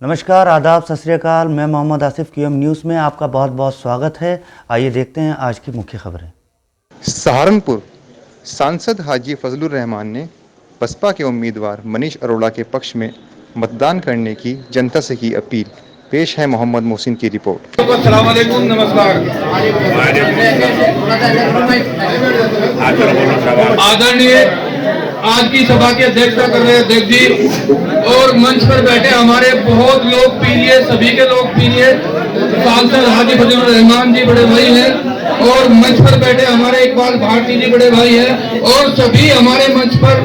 नमस्कार, आदाब, सत श्री अकाल। मैं मोहम्मद आसिफ QM न्यूज़ में आपका बहुत बहुत स्वागत है। आइए देखते हैं आज की मुख्य खबरें। सहारनपुर सांसद हाजी फजलुर रहमान ने बसपा के उम्मीदवार मनीष अरोड़ा के पक्ष में मतदान करने की जनता से की अपील। पेश है मोहम्मद मोहसिन की रिपोर्ट। अस्सलाम वालेकुम, नमस्कार। आदरणीय आज की सभा की अध्यक्षता कर रहे अध्यक्ष जी और मंच पर बैठे हमारे बहुत लोकप्रिय, सभी के लोकप्रिय सांसद हाजी फजलुर रहमान जी बड़े भाई हैं और मंच पर बैठे हमारे इकबाल भारती जी बड़े भाई हैं और सभी हमारे मंच पर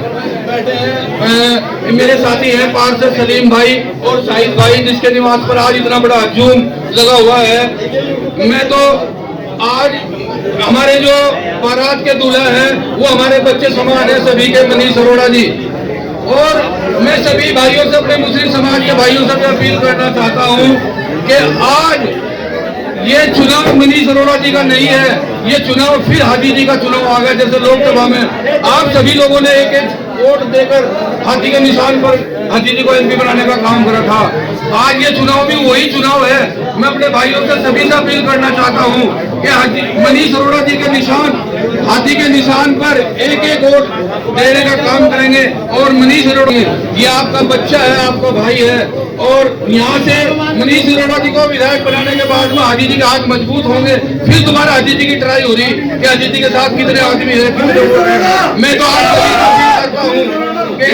बैठे हैं मेरे साथी हैं पार्षद सलीम भाई और शाहिद भाई, जिसके निवास पर आज इतना बड़ा हजूम लगा हुआ है। मैं तो आज हमारे जो बारात के दूल्हा हैं वो हमारे बच्चे समान है सभी के, मनीष अरोड़ा जी। और मैं सभी भाइयों से, अपने मुस्लिम समाज के भाइयों से अपील करना चाहता हूं कि आज ये चुनाव मनीष अरोड़ा जी का नहीं है, ये चुनाव फिर हाजी जी का चुनाव आ गया। जैसे लोकसभा में आप सभी लोगों ने एक एक वोट देकर हाथी के निशान पर हाजी जी को MP बनाने का काम करा था, आज ये चुनाव भी वही चुनाव है। मैं अपने भाइयों से सभी से अपील करना चाहता हूँ कि हाजी मनीष अरोड़ा जी के निशान, हाथी के निशान पर एक एक वोट देने का काम करेंगे। और मनीष अरोड़ा ये आपका बच्चा है, आपका भाई है और यहाँ से मनीष अरोड़ा जी को विधायक बनाने के बाद में हाजी जी के हाथ मजबूत होंगे। फिर दोबारा हाजी जी की ट्राई हो रही कि हाजी जी के साथ कितने आदमी है, कितने। मैं तो आज करता हूँ कि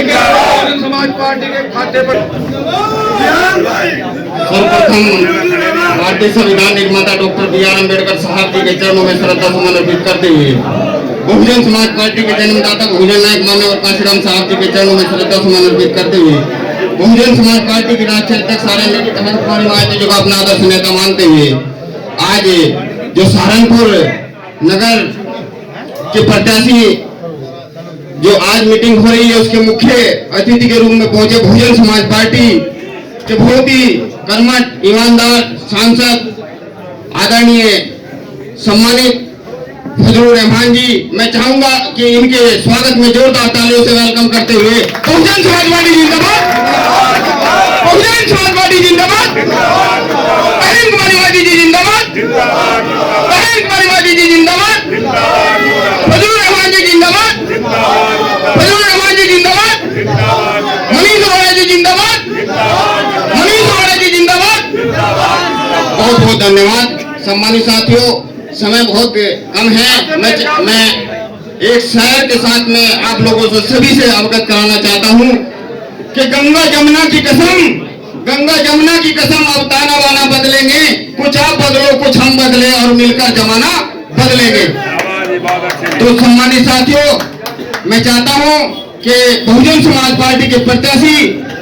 समाज पार्टी के खाते पर सर्वप्रथम भारतीय संविधान निर्माता डॉक्टर BR अम्बेडकर साहब जी के चरणों में श्रद्धा सुमन अर्पित करते हुए बहुजन समाज पार्टी के जन्मदाता बहुजन नायक माननीय काशीराम साहब जी के चरणों में श्रद्धा सुमन अर्पित करते हुए बहुजन समाज पार्टी के राष्ट्रीय अध्यक्ष सारंगी कुमारी जी को अपना आदर्श नेता मानते हुए आज जो सहारनपुर नगर के प्रत्याशी जो आज मीटिंग हो रही है उसके मुख्य अतिथि के रूप में पहुंचे बहुजन समाज पार्टी के बहुत ही कर्मठ ईमानदार सांसद आदरणीय सम्मानित फजलुर रहमान जी, मैं चाहूंगा कि इनके स्वागत में जोरदार तालियों से वेलकम करते हुए बहुजन समाज पार्टी जिंदाबाद, बहुजन समाज पार्टी जिंदाबाद, बहन कुमारी वादी जी जिंदाबाद, बहन कुमारी वादी जी जिंदाबाद, फजलुर रहमान जी जिंदाबाद, फजलुर रहमान जी जिंदाबाद, मनीष अरोड़ा जी जिंदाबाद, मनीष अरोड़ा जी जिंदाबाद। बहुत बहुत धन्यवाद। सम्मानित साथियों, समय बहुत कम है। मैं एक शहर के साथ में आप लोगों से सभी से अवगत कराना चाहता हूं कि गंगा जमुना की कसम अब ताना बाना बदलेंगे, कुछ आप बदलो कुछ हम बदले और मिलकर जमाना बदलेंगे। तो सम्मानित साथियों, मैं चाहता हूं कि बहुजन समाज पार्टी के प्रत्याशी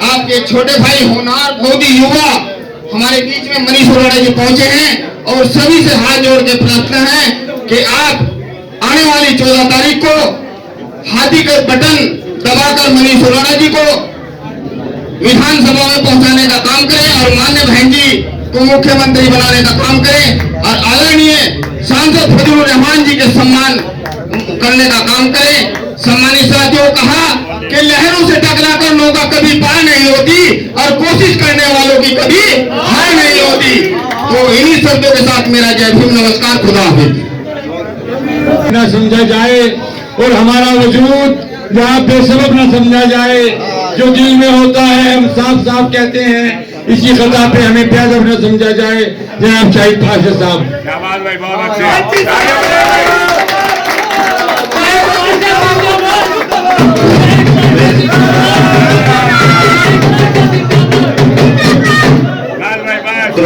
आपके छोटे भाई होनहार बहुत ही युवा हमारे बीच में मनीष अरोड़ा जी पहुंचे हैं और सभी से हाथ जोड़ के प्रार्थना है कि आप आने वाली 14 तारीख को हाथी का बटन दबाकर मनीष अरोड़ा जी को विधानसभा में पहुंचाने का काम करें और माननीय बहन जी को मुख्यमंत्री बनाने का काम करें और आदरणीय सांसद फजलुर रहमान जी के सम्मान करने का काम करें। सम्मानित साथियों, कहा कि लहरों से टकराकर नौका कभी पार नहीं होती और कोशिश करने वालों की कभी हार नहीं होती। तो इन्हीं शब्दों के साथ मेरा जय भीम, नमस्कार, खुदा हाफिज। न समझा जाए और हमारा वजूद जहाँ बेसबब न समझा जाए, जो दिल में होता है हम साफ साफ कहते हैं। इसी खता पे हमें बेअदब न समझा जाए। जनाब शाहिद पाशा साहब।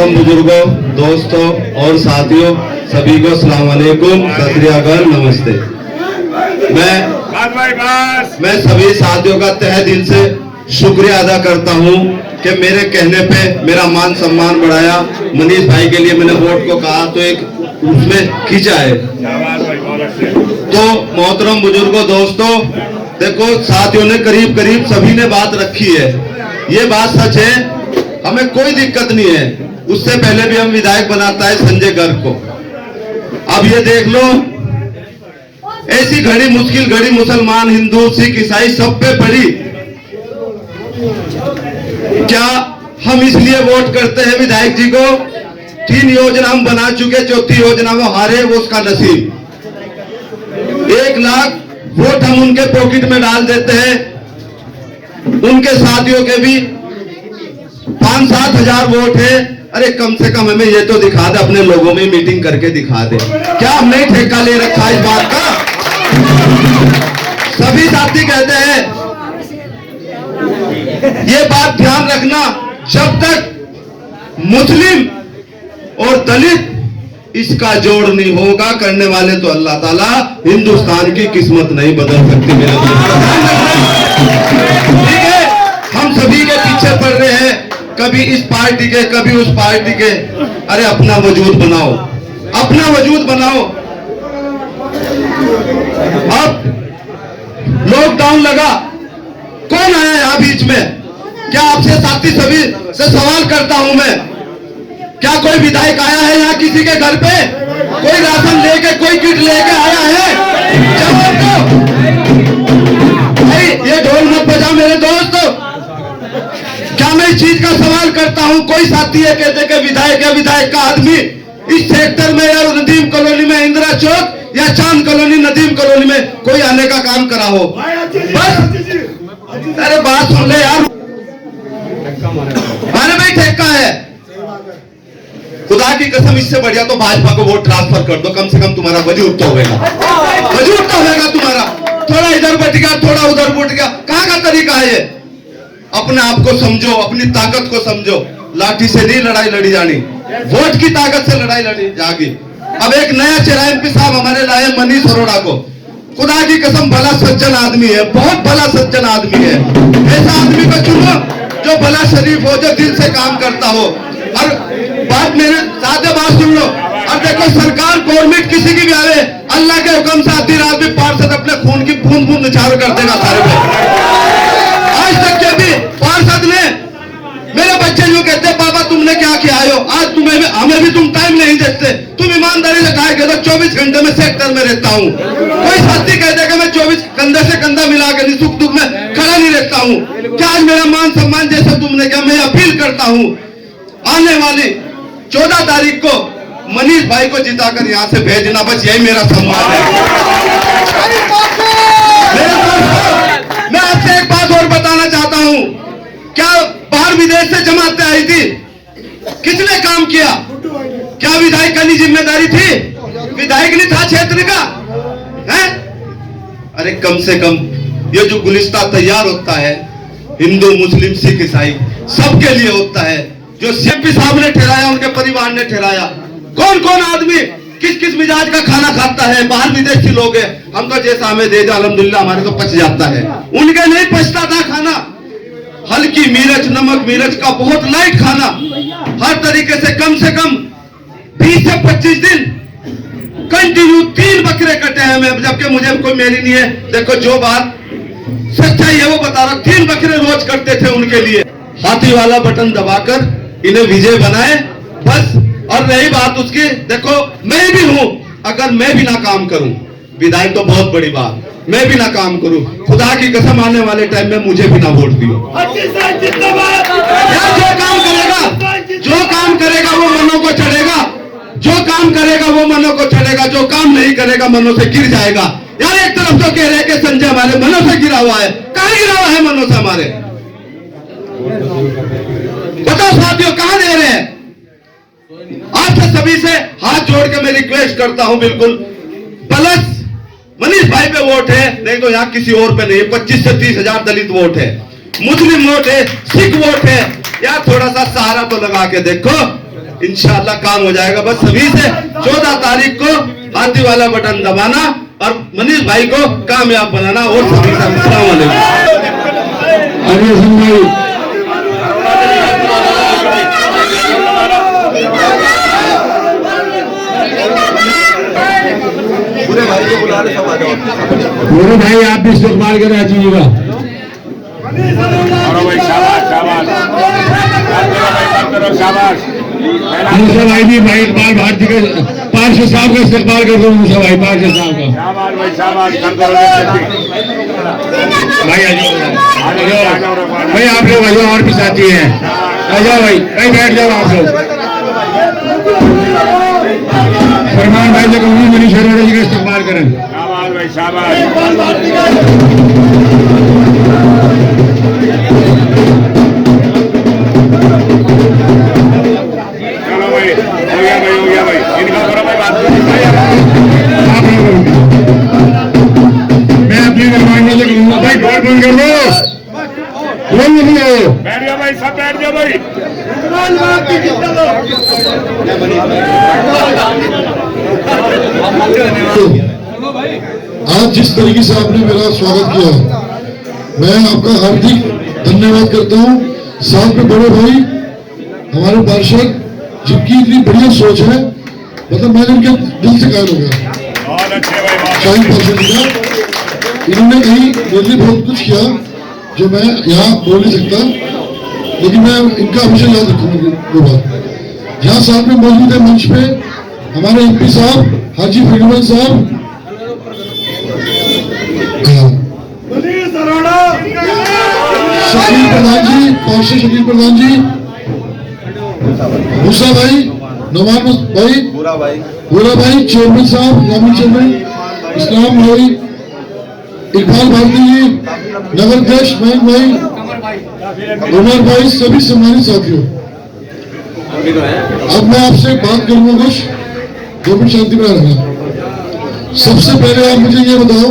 बुजुर्गों, दोस्तों और साथियों, सभी को अस्सलाम वालेकुम, सत श्री अकाल, नमस्ते। मैं सभी साथियों का तहे दिल से शुक्रिया अदा करता हूं कि मेरे कहने पे मेरा मान सम्मान बढ़ाया। मनीष भाई के लिए मैंने वोट को कहा तो एक उसमें खींचा है। तो मोहतरम बुजुर्गों, दोस्तों, देखो साथियों ने करीब करीब सभी ने बात रखी है। ये बात सच है, हमें कोई दिक्कत नहीं है। उससे पहले भी हम विधायक बनाता है संजय गर्ग को। अब ये देख लो, ऐसी घड़ी मुश्किल घड़ी मुसलमान हिंदू सिख ईसाई सब पे पड़ी। क्या हम इसलिए वोट करते हैं विधायक जी को। 3 योजना हम बना चुके, चौथी योजना वो हारे, वो उसका नसीब। 1 लाख वोट हम उनके पॉकेट में डाल देते हैं, उनके साथियों के भी 5-7 हजार वोट है। अरे कम से कम हमें ये तो दिखा दे, अपने लोगों में मीटिंग करके दिखा दे, क्या हमने ठेका ले रखा इस बात का? सभी साथी कहते हैं, ये बात ध्यान रखना, जब तक मुस्लिम और दलित इसका जोड़ नहीं होगा करने वाले, तो अल्लाह ताला हिंदुस्तान की किस्मत नहीं बदल सकती मेरे ठीक है। हम सभी के पीछे पड़ रहे हैं, कभी इस पार्टी के, कभी उस पार्टी के। अरे अपना वजूद बनाओ, अपना वजूद बनाओ। अब लॉकडाउन लगा, कौन आया यहां बीच में? क्या आपसे साथी सभी से सवाल करता हूं मैं, क्या कोई विधायक आया है यहाँ किसी के घर पे? कोई राशन लेके, कोई किट लेके आया है? जवाब दो। भाई ये ढोल मत बजा मेरे दोस्त। क्या मैं इस चीज का सवाल करता हूं? कोई साथी है कहते कि विधायक है, विधायक का आदमी इस सेक्टर में या नदीम कॉलोनी में, इंदिरा चौक या चांद कॉलोनी, नदीम कॉलोनी में कोई आने का काम करा हो? बस अरे बात सुन ले यार। अरे भाई ठेका है, खुदा की कसम इससे बढ़िया तो भाजपा को वोट ट्रांसफर कर दो, कम से कम तुम्हारा वजूद तो होगा, वजूद तो होगा तुम्हारा। थोड़ा इधर बढ़ गया, थोड़ा उधर बढ़ गया, कहां का तरीका है ये? अपने आप को समझो, अपनी ताकत को समझो। लाठी से नहीं लड़ाई लड़ी जानी, वोट की ताकत से लड़ाई लड़ी जाएगी। अब एक नया चेहरा एमपी साहब हमारे लाए मनीष अरोड़ा को। खुदा की कसम भला सज्जन आदमी है, बहुत भला सज्जन आदमी है। ऐसा आदमी को चुनो जो भला शरीफ हो, जो दिल से काम करता हो। और बात मेरे साथ बात सुन लो। और देखो सरकार गवर्नमेंट किसी की भी आवे, अल्लाह के हुक्म से आधी रात में पार्षद अपने खून की बूंद बूंद निछावर कर देगा सारे पे। आज तक के भी पार्षद ने, मेरे बच्चे जो कहते बाबा तुमने क्या किया हो, आज तुम्हें भी, हमें भी तुम टाइम नहीं देते। तुम ईमानदारी से कहा कहते 24 घंटे में सेक्टर में रहता हूँ। कोई साथी कहते कि मैं 24 कंधे से कंधा मिला के नहीं, सुख दुख में खड़ा नहीं रहता हूँ। क्या आज मेरा मान सम्मान जैसा तुमने क्या? मैं अपील करता हूँ, आने वाली 14 तारीख को मनीष भाई को जिताकर यहाँ से भेजना, बस यही मेरा सम्मान है। मैं आपसे एक बात और बताना चाहता हूँ, क्या बाहर विदेश से जमातें आई थी, किसने काम किया? क्या विधायक की जिम्मेदारी थी? विधायक नहीं था क्षेत्र का है? अरे कम से कम ये जो गुलिस्ता तैयार होता है, हिंदू मुस्लिम सिख ईसाई सबके लिए होता है, जो सीएमपी साहब ने ठहराया, उनके परिवार ने ठहराया। कौन कौन आदमी किस किस मिजाज का खाना खाता है? बाहर विदेशी लोग हैं, हम तो जैसा हमें दे दो अल्हम्दुलिल्लाह हमारे तो पच जाता है, उनके नहीं पचता था खाना। हल्की मिर्च, नमक मिर्च का बहुत लाइट खाना, हर तरीके से कम 20 से 25 दिन कंटिन्यू 3 बकरे कटे हैं मैं, जबकि मुझे कोई मेरी नहीं है। देखो जो बात सच्चाई है वो बता रहा, 3 बकरे रोज करते थे उनके लिए। हाथी वाला बटन दबाकर इन्हें विजय बनाए बस। और रही बात उसकी, देखो मैं भी हूं, अगर मैं भी ना काम करूं, विधायक तो बहुत बड़ी बात, मैं भी ना काम करूं, खुदा की कसम आने वाले टाइम में मुझे भी ना वोट दियो। जो काम करेगा वो मनों को चढ़ेगा, जो काम करेगा वो मनों को चढ़ेगा, जो काम नहीं करेगा मनों से गिर जाएगा। यार एक तरफ तो कह रहे हैं कि संजय हमारे मनों से गिरा हुआ है, कहां गिरा हुआ है मनों से हमारे? बताओ साथियों, कहां दे रहे हैं? आपसे सभी से हाथ जोड़ के मैं रिक्वेस्ट करता हूं, बिल्कुल प्लस मनीष भाई पे वोट है, नहीं तो यहाँ किसी और पे नहीं। 25 से 30 हजार दलित वोट है, मुस्लिम वोट है, सिख वोट है। यार थोड़ा सा सहारा तो लगा के देखो, इंशाल्लाह काम हो जाएगा। बस सभी से 14 तारीख को हाथी वाला बटन दबाना और मनीष भाई को कामयाब बनाना। और सभी से अस्सलाम वालेकुम। मेरे भाई आप भी इस्तेमाल कर रहे मूसा भाई भी भाई इकबाल भारती के पार्षद साहब का इस्तेमाल कर दो। मूसा भाई पार्षद साहब का भाई आ जाओ भाई, आप लोग और भी साथी हैं। आ जाओ भाई, भाई बैठ जाओ आप लोग। फरमान भाई से कहूँगी मनीष अरोड़ा जी का इस्तेमाल करें। शाबाश भाई शाबाश। चलो भाई, हो गया भाई, इनका करो भाई बात। आप लोग मैं अपने मेहमान से कहूँगा भाई डोर बंद कर दो, बोल नहीं आओ। बैठ जाओ भाई, सब बैठ जाओ भाई। आज जिस तरीके से आपने मेरा स्वागत किया, मैं आपका हार्दिक धन्यवाद करता हूँ। साथ में बड़े भाई हमारे पार्षद, जिनकी इतनी बढ़िया सोच है, मतलब मैं इनके दिल से कायल हो गया। शाही पार्षद का इन्होंने कहीं मेरे लिए बहुत कुछ किया जो मैं यहाँ बोल नहीं सकता, लेकिन मैं इनका हमेशा याद रखूंगा। दो बात यहाँ साथ में मौजूद है मंच पे हमारे एमपी साहब हाजी फरीदुल साहब, शकील प्रधान जी, पार्षद शकील प्रधान जी, मूसा भाई, नवान भाई, भूरा भाई, चेयरमैन साहब, ग्रामीण चेयरमैन इस्लाम भाई, इकबाल भारती जी, नगर अध्यक्ष मयंक भाई, उमर भाई, सभी सम्मानित साथियों। अब मैं आपसे बात करूंगा कुछ, 2 मिनट शांति में रहना। सबसे पहले आप मुझे ये बताओ,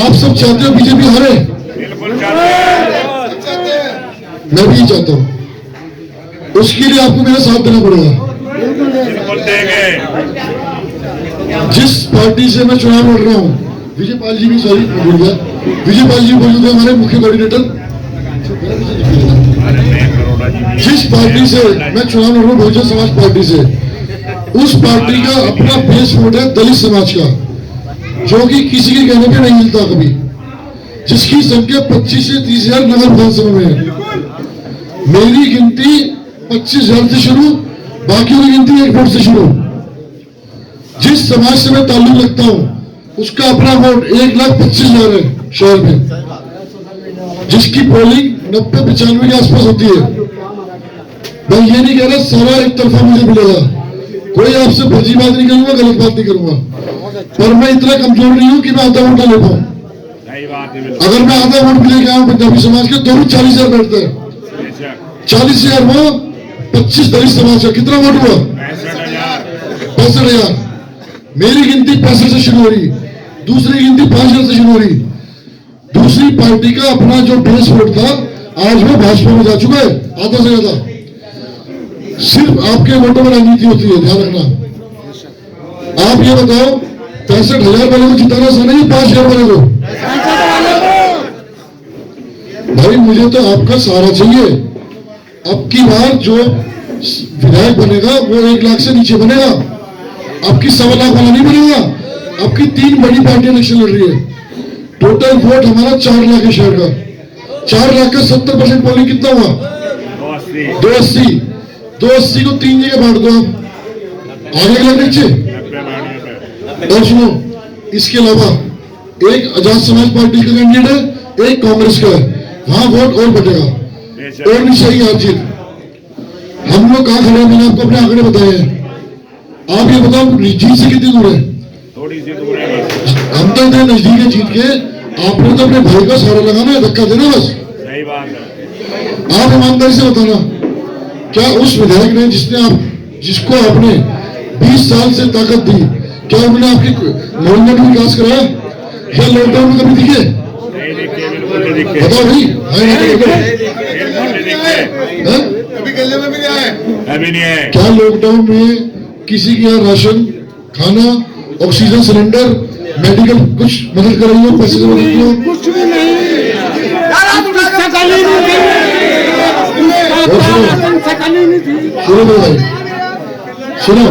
आप सब चाहते हो बीजेपी हारे? मैं भी चाहता हूं, उसके लिए आपको मेरा साथ देना पड़ेगा। जिस पार्टी से मैं चुनाव लड़ रहा हूं, विजय पाल जी भी, सॉरी भूल गया, विजय पाल जी मौजूद है हमारे मुख्य कोऑर्डिनेटर। जिस पार्टी से मैं चुनाव लड़ रहा हूं, बहुजन समाज पार्टी से, उस पार्टी का अपना बेस वोट है दलित समाज का, जो कि किसी के कहने पे नहीं मिलता कभी, जिसकी संख्या 25 से 30,000 नगर विधानसभा में है। मेरी गिनती 25,000 से शुरू, बाकी की गिनती 1 वोट से शुरू। जिस समाज से मैं ताल्लुक रखता हूं, उसका अपना वोट 1,25,000 है शहर में, जिसकी पोलिंग 90-95 के आसपास होती है। मैं ये नहीं कह रहा सारा एक तरफा मुझे मिलेगा, कोई आपसे फर्जी बात नहीं करूंगा, गलत बात नहीं करूंगा, पर मैं इतना कमजोर नहीं हूं कि मैं आधा वोट ले पाऊं। अगर मैं आधा वोट भी लेके आऊं पंजाबी समाज के, तो भी 40,000 बैठता है। 40,000 वो 25 दलित समाज का, कितना वोट हुआ? 65,000। मेरी गिनती 65 से शुरू हो रही, दूसरी गिनती 5,000 से शुरू हो रही। दूसरी पार्टी का अपना जो बेस वोट था, आज वो भाजपा में जा चुका है आधा से ज्यादा। सिर्फ आपके वोटों में राजनीति होती है, ध्यान रखना। आप ये बताओ, 65,000 वाले को जिताना सही है, 5,000 वाले को? भाई मुझे तो आपका सहारा चाहिए। अब की बार जो विधायक बनेगा वो 1 लाख से नीचे बनेगा, आपकी 1.25 लाख वाला नहीं बनेगा। आपकी 3 बड़ी पार्टियां इलेक्शन लड़ रही है, टोटल वोट हमारा 4 लाख है शहर का। 4 लाख का 70% पोलिंग कितना हुआ? 280। 280 को 3 जगह बांट दो आप, आगे लग नीचे। और सुनो, इसके अलावा एक आजाद समाज पार्टी का कैंडिडेट है, एक कांग्रेस का है, वहां वोट और बटेगा और नहीं चाहिए आप जीत। हम लोग कहां खड़े हैं, मैंने आपको अपने आंकड़े बताए हैं। आप ये बताओ जीत से कितनी दूर है? थोड़ी सी दूर है। हम तो इतने नजदीक है जीत के, आपने तो अपने भाई का सहारा लगाना है, धक्का देना बस। सही बात है। आप ईमानदारी से बताना, क्या उस विधायक ने जिसको आपने 20 साल से ताकत दी, क्या उन्होंने आपके मोहल्ले में विकास कराया? क्या लॉकडाउन में कभी दिखे? बताओ भाई, क्या लॉकडाउन में किसी के यहाँ राशन, खाना, ऑक्सीजन सिलेंडर, मेडिकल कुछ मदद कर रही हो, पैसे से मदद की हो? कुछ भी नहीं। सुनो भाई, सुनो,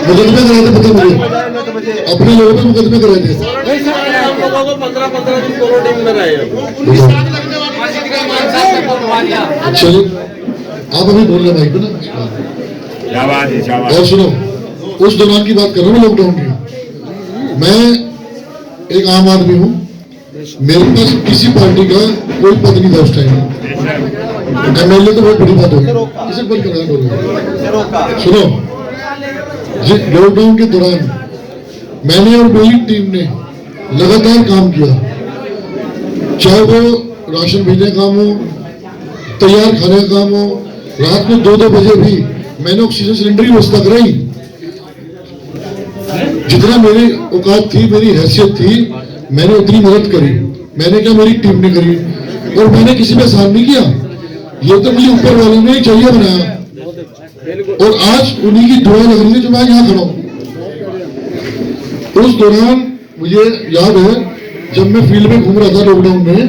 मुकदमे कराए थे, पता मुझे अपने लोगों पे मुकदमे कराए थे। चलो आप अभी बोल रहे भाई को ना। और सुनो, उस दौरान की बात कर रहा हूँ, लॉकडाउन की। मैं एक आम आदमी हूँ, मेरे पास किसी पार्टी का कोई पद नहीं था उस टाइम। MLA तो बहुत बड़ी बात होगी। इसे बंद करा सुनो जी। लॉकडाउन के दौरान मैंने और मेरी टीम ने लगातार काम किया, चाहे वो राशन भेजने का काम हो, तैयार खाने का काम हो। रात में 2-2 बजे भी मैंने ऑक्सीजन सिलेंडर की व्यवस्था कराई। जितना मेरी औकात थी, मेरी हैसियत थी, मैंने उतनी मदद करी। मैंने क्या, मेरी टीम ने करी, और मैंने किसी पे एहसान नहीं किया। ये तो मुझे ऊपर वाले ने चाहिए बनाया, और आज उन्हीं की दुआ लग रही है जो मैं यहाँ खड़ा हूँ। उस दौरान मुझे याद है, जब मैं फील्ड में घूम रहा था लॉकडाउन में,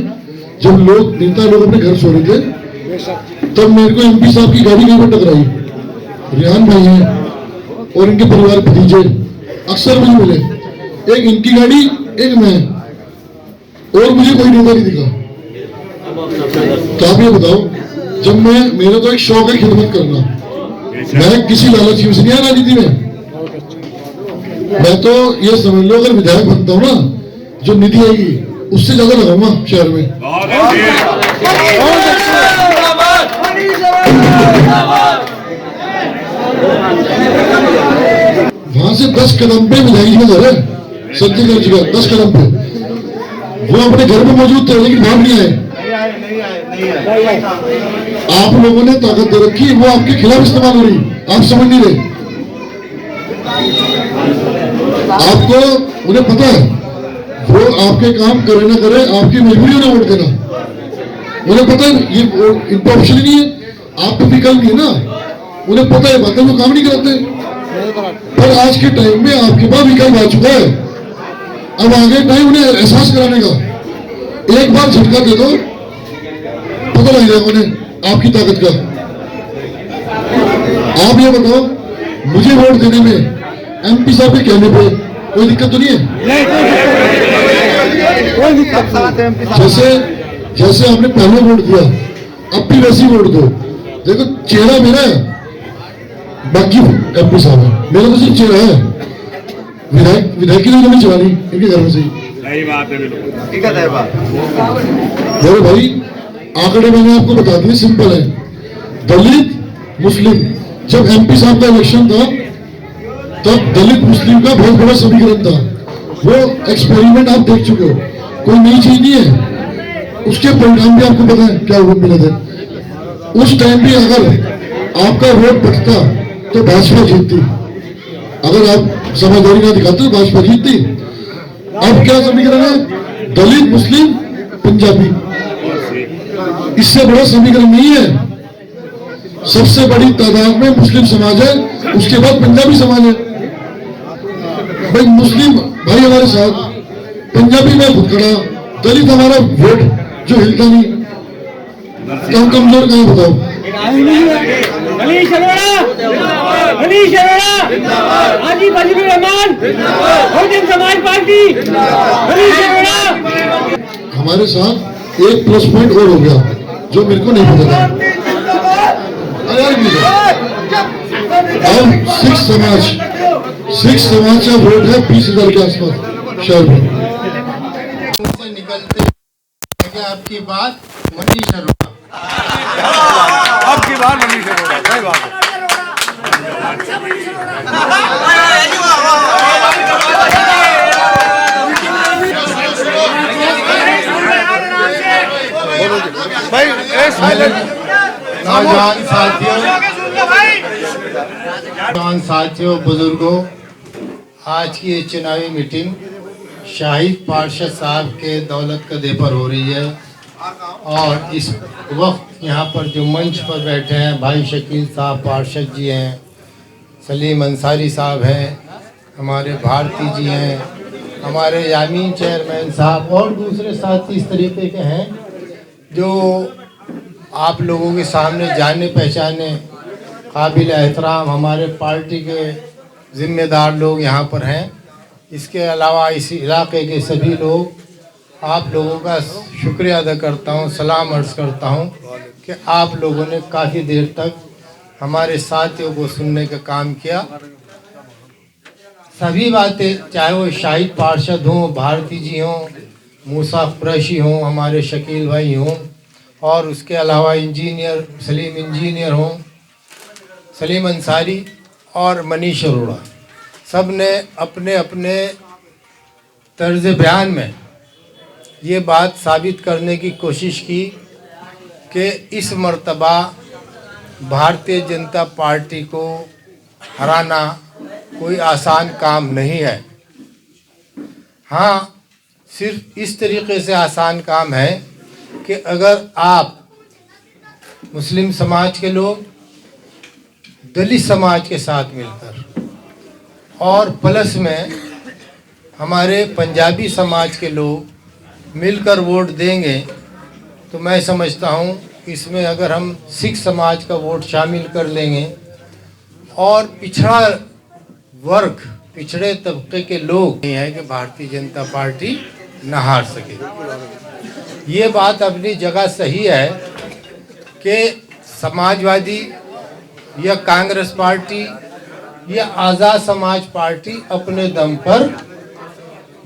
जब नेता लोग अपने घर सो रहे थे, तब मेरे को MP साहब की गाड़ी कहीं पर टकराई। रियान भाई हैं और इनके परिवार भतीजे अक्सर मुझे मिले, एक इनकी गाड़ी, एक मैं, और मुझे कोई नेता नहीं दिखा। तो आप ये बताओ, जब मेरा तो एक शौक है खिदमत करना, मैं किसी लालच से नहीं आ राजनीति में। मैं तो ये समझ लो, अगर विधायक बनता हूँ ना, जो निधि आएगी उससे ज्यादा लगाऊंगा शहर में। वहां से 10 कदम पे विधायक जी का घर है, सत्यगढ़ जी का 10 कदम पे। वो अपने घर में मौजूद थे, लेकिन बाहर नहीं आए। आप लोगों ने ताकत दे रखी, वो आपके खिलाफ इस्तेमाल हो रही, आप समझ नहीं रहे। आपको उन्हें पता है, वो आपके काम करे ना करे, आपकी मजबूरी है ना वोट देना। उन्हें पता है ये इनका ऑप्शन ही नहीं है, आप तो विकल्प नहीं है ना। उन्हें पता है बातें, वो काम नहीं कराते। पर आज के टाइम में आपके पास विकल्प आ चुका है। अब आगे टाइम उन्हें एहसास कराने का। एक बार झटका दे दो, पता लग जाएगा उन्हें आपकी ताकत का। आप ये बताओ, मुझे वोट देने में MP साहब के कहने पे कोई दिक्कत तो नहीं है? जैसे आपने पहले वोट दिया, अब भी वैसे ही वोट दो। देखो, चेहरा मेरा है, बाकी MP साहब है। मेरा तो सिर्फ चेहरा है, विधायक की नहीं चलानी इनके घर में से ही। सही बात है, बिल्कुल ठीक है बात। मेरे भाई, आंकड़े मैंने आपको बता दिए, सिंपल है। दलित मुस्लिम, जब MP साहब का इलेक्शन था, तब दलित मुस्लिम का बहुत बड़ा समीकरण था। वो एक्सपेरिमेंट आप देख चुके हो, कोई नई चीज नहीं है। उसके परिणाम भी आपको पता है क्या हुआ, मिले थे। उस टाइम भी अगर आपका वोट बचता तो भाजपा जीतती। अगर आप समझदारी ना दिखाते तो भाजपा जीतती। अब क्या समीकरण है? दलित मुस्लिम पंजाबी, इससे बड़ा समीकरण नहीं है। सबसे बड़ी तादाद में मुस्लिम समाज है, उसके बाद पंजाबी समाज है। भाई मुस्लिम भाई हमारे साथ, पंजाबी में खुद खड़ा, दलित हमारा वोट जो हिलता नहीं, तो हम कमजोर कहीं बताओ। हमारे साथ एक प्लस पॉइंट और हो गया, जो मेरे को नहीं पता था। अब सिख समाज का वोट है 20,000 के आसपास शहर में। से निकलते आपकी बात मनीष अरोड़ा, अब की बार मनीष अरोड़ा, सही बात है। नौजवान साथियों, बुजुर्गों, आज की ये चुनावी मीटिंग शाहिद पार्षद साहब के दौलत कदे पर हो रही है। और इस वक्त यहाँ पर जो मंच पर बैठे हैं, भाई शकील साहब पार्षद जी हैं, सलीम अंसारी साहब हैं, हमारे भारती जी हैं, हमारे यामीन चेयरमैन साहब और दूसरे साथी इस तरीके के हैं जो आप लोगों के सामने जाने पहचाने काबिल एहतराम हमारे पार्टी के ज़िम्मेदार लोग यहाँ पर हैं। इसके अलावा इस इलाके के सभी लोग, आप लोगों का शुक्रिया अदा करता हूँ, सलाम अर्ज़ करता हूँ कि आप लोगों ने काफ़ी देर तक हमारे साथियों को सुनने का काम किया। सभी बातें, चाहे वो शाहिद पार्षद हों, भारती जी हों, मूसा कुरैशी हों, हमारे शकील भाई हों, और उसके अलावा इंजीनियर सलीम हों, सलीम अंसारी और मनीष अरोड़ा, सब ने अपने अपने तर्ज बयान में ये बात साबित करने की कोशिश की कि इस मर्तबा भारतीय जनता पार्टी को हराना कोई आसान काम नहीं है। हाँ, सिर्फ इस तरीके से आसान काम है कि अगर आप मुस्लिम समाज के लोग दलित समाज के साथ मिलकर और प्लस में हमारे पंजाबी समाज के लोग मिलकर वोट देंगे तो मैं समझता हूँ इसमें अगर हम सिख समाज का वोट शामिल कर लेंगे और पिछड़ा वर्ग, पिछड़े तबके के लोग नहीं है कि भारतीय जनता पार्टी न हार सके। ये बात अपनी जगह सही है कि समाजवादी या कांग्रेस पार्टी या आज़ाद समाज पार्टी अपने दम पर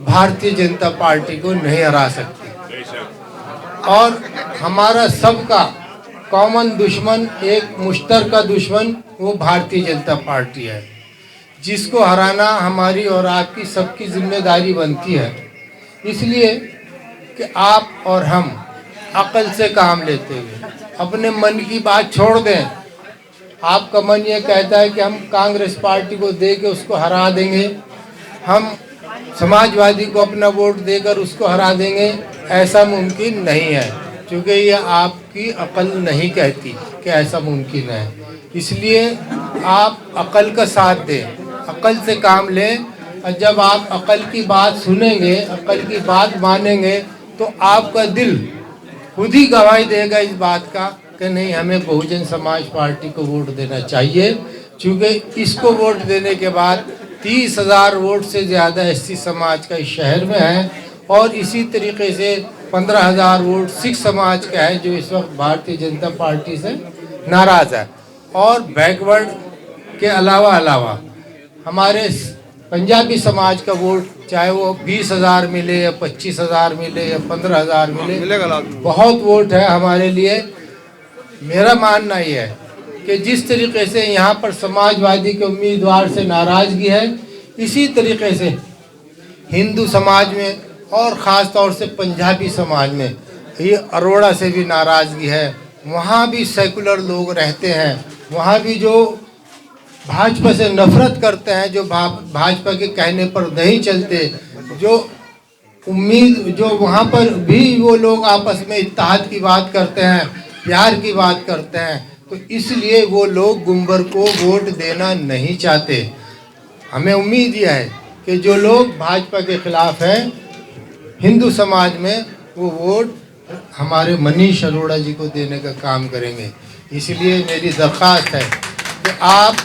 भारतीय जनता पार्टी को नहीं हरा सकती, और हमारा सबका कॉमन दुश्मन, एक मुश्तरका दुश्मन, वो भारतीय जनता पार्टी है, जिसको हराना हमारी और आपकी सबकी जिम्मेदारी बनती है। इसलिए कि आप और हम अक्ल से काम लेते हुए अपने मन की बात छोड़ दें। आपका मन ये कहता है कि हम कांग्रेस पार्टी को दे के उसको हरा देंगे, हम समाजवादी को अपना वोट देकर उसको हरा देंगे, ऐसा मुमकिन नहीं है, क्योंकि ये आपकी अक्ल नहीं कहती कि ऐसा मुमकिन है। इसलिए आप अक्ल का साथ दें, अक्ल से काम लें, और जब आप अक्ल की बात सुनेंगे, अक्ल की बात मानेंगे, तो आपका दिल खुद ही गवाही देगा इस बात का कि नहीं, हमें बहुजन समाज पार्टी को वोट देना चाहिए, क्योंकि इसको वोट देने के बाद 30,000 वोट से ज़्यादा एससी समाज का इस शहर में है, और इसी तरीके से 15,000 वोट सिख समाज का है जो इस वक्त भारतीय जनता पार्टी से नाराज़ है। और बैकवर्ड के अलावा हमारे पंजाबी समाज का वोट, चाहे वो 20,000 मिले या 25,000 मिले या 15,000 मिले, बहुत वोट है हमारे लिए। मेरा मानना ये है कि जिस तरीके से यहाँ पर समाजवादी के उम्मीदवार से नाराज़गी है, इसी तरीके से हिंदू समाज में और ख़ास तौर से पंजाबी समाज में ये अरोड़ा से भी नाराज़गी है। वहाँ भी सेकुलर लोग रहते हैं, वहाँ भी जो भाजपा से नफरत करते हैं, जो भाजपा के कहने पर नहीं चलते, जो वहाँ पर भी वो लोग आपस में इत्तेहाद की बात करते हैं, प्यार की बात करते हैं, तो इसलिए वो लोग गुंबर को वोट देना नहीं चाहते। हमें उम्मीद यह है कि जो लोग भाजपा के खिलाफ हैं हिंदू समाज में, वो वोट हमारे मनीष अरोड़ा जी को देने का काम करेंगे। इसलिए मेरी दरख्वास्त है कि आप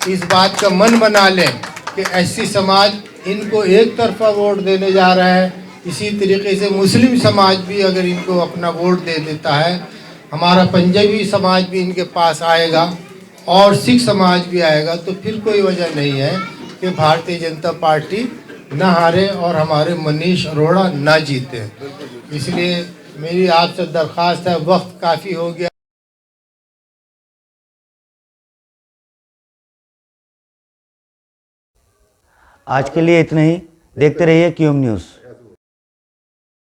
इस बात का मन बना लें कि एससी समाज इनको एक तरफा वोट देने जा रहा है, इसी तरीके से मुस्लिम समाज भी अगर इनको अपना वोट दे देता है, हमारा पंजाबी समाज भी इनके पास आएगा और सिख समाज भी आएगा, तो फिर कोई वजह नहीं है कि भारतीय जनता पार्टी न हारे और हमारे मनीष अरोड़ा ना जीते। इसलिए मेरी आपसे दरख्वास्त है, वक्त काफ़ी हो गया। आज के लिए इतना ही। देखते रहिए क्यूएम न्यूज़।